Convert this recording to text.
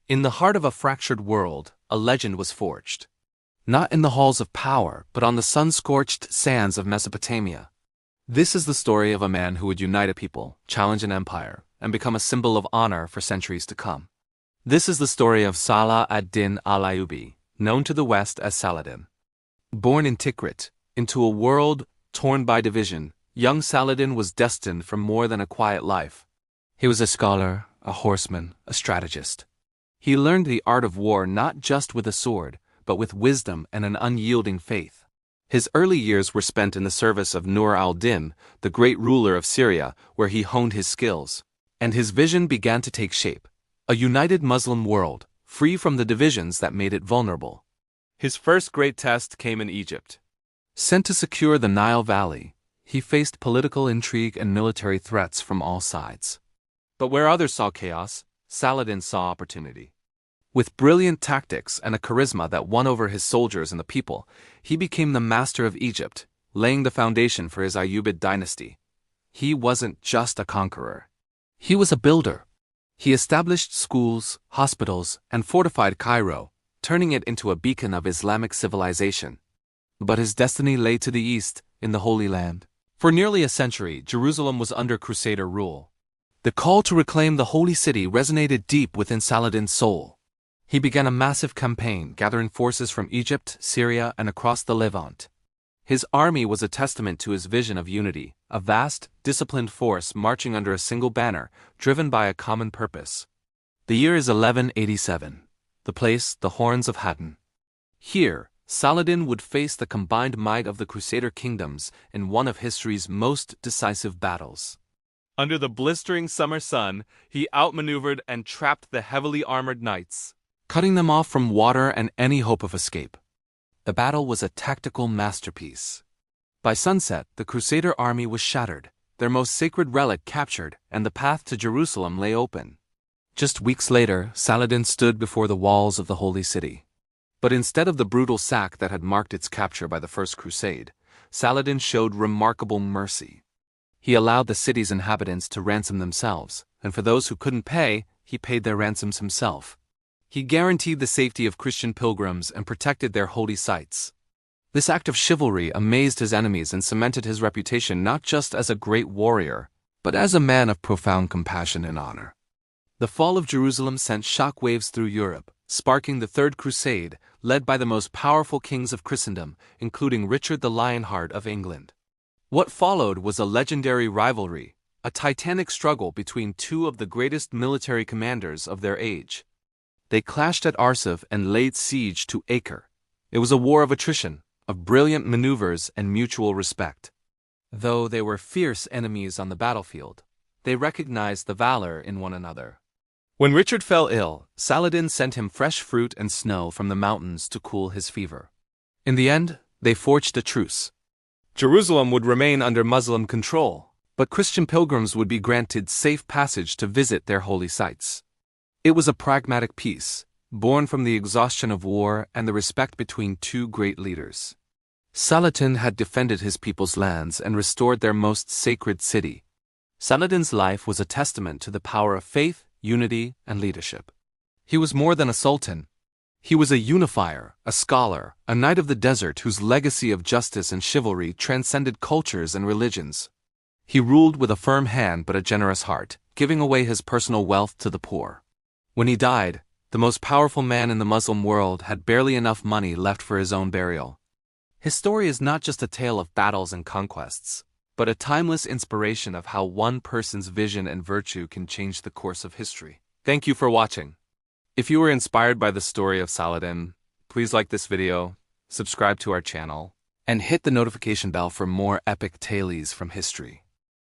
In the heart of a fractured world, a legend was forged. Not in the halls of power, but on the sun-scorched sands of Mesopotamia. This is the story of a man who would unite a people, challenge an empire, and become a symbol of honor for centuries to come. This is the story of Salah ad-Din al-Ayyubi, known to the West as Saladin. Born in Tikrit, into a world torn by division, young Saladin was destined for more than a quiet life. He was a scholar, a horseman, a strategist. He learned the art of war not just with a sword, but with wisdom and an unyielding faith. His early years were spent in the service of Nur al-Din, the great ruler of Syria, where he honed his skills. And his vision began to take shape: a united Muslim world, free from the divisions that made it vulnerable. His first great test came in Egypt. Sent to secure the Nile Valley, he faced political intrigue and military threats from all sides. But where others saw chaos, Saladin saw opportunity. With brilliant tactics and a charisma that won over his soldiers and the people, he became the master of Egypt, laying the foundation for his Ayyubid dynasty. He wasn't just a conqueror. He was a builder. He established schools, hospitals, and fortified Cairo, turning it into a beacon of Islamic civilization. But his destiny lay to the east, in the Holy Land. For nearly a century, Jerusalem was under Crusader rule. The call to reclaim the holy city resonated deep within Saladin's soul. He began a massive campaign, gathering forces from Egypt, Syria, and across the Levant. His army was a testament to his vision of unity, a vast, disciplined force marching under a single banner, driven by a common purpose. The year is 1187. The place, the Horns of Hattin. Here, Saladin would face the combined might of the Crusader kingdoms in one of history's most decisive battles. Under the blistering summer sun, he outmaneuvered and trapped the heavily armored knights, cutting them off from water and any hope of escape. The battle was a tactical masterpiece. By sunset, the Crusader army was shattered, their most sacred relic captured, and the path to Jerusalem lay open. Just weeks later, Saladin stood before the walls of the Holy City. But instead of the brutal sack that had marked its capture by the First Crusade, Saladin showed remarkable mercy. He allowed the city's inhabitants to ransom themselves, and for those who couldn't pay, he paid their ransoms himself. He guaranteed the safety of Christian pilgrims and protected their holy sites. This act of chivalry amazed his enemies and cemented his reputation not just as a great warrior, but as a man of profound compassion and honor. The fall of Jerusalem sent shockwaves through Europe, sparking the Third Crusade, led by the most powerful kings of Christendom, including Richard the Lionheart of England. What followed was a legendary rivalry, a titanic struggle between two of the greatest military commanders of their age. They clashed at Arsuf and laid siege to Acre. It was a war of attrition, of brilliant maneuvers and mutual respect. Though they were fierce enemies on the battlefield, they recognized the valor in one another. When Richard fell ill, Saladin sent him fresh fruit and snow from the mountains to cool his fever. In the end, they forged a truce. Jerusalem would remain under Muslim control, but Christian pilgrims would be granted safe passage to visit their holy sites. It was a pragmatic peace, born from the exhaustion of war and the respect between two great leaders. Saladin had defended his people's lands and restored their most sacred city. Saladin's life was a testament to the power of faith, unity, and leadership. He was more than a sultan. He was a unifier, a scholar, a knight of the desert whose legacy of justice and chivalry transcended cultures and religions. He ruled with a firm hand but a generous heart, giving away his personal wealth to the poor. When he died, the most powerful man in the Muslim world had barely enough money left for his own burial. His story is not just a tale of battles and conquests, but a timeless inspiration of how one person's vision and virtue can change the course of history. Thank you for watching. If you were inspired by the story of Saladin, please like this video, subscribe to our channel, and hit the notification bell for more epic tales from history.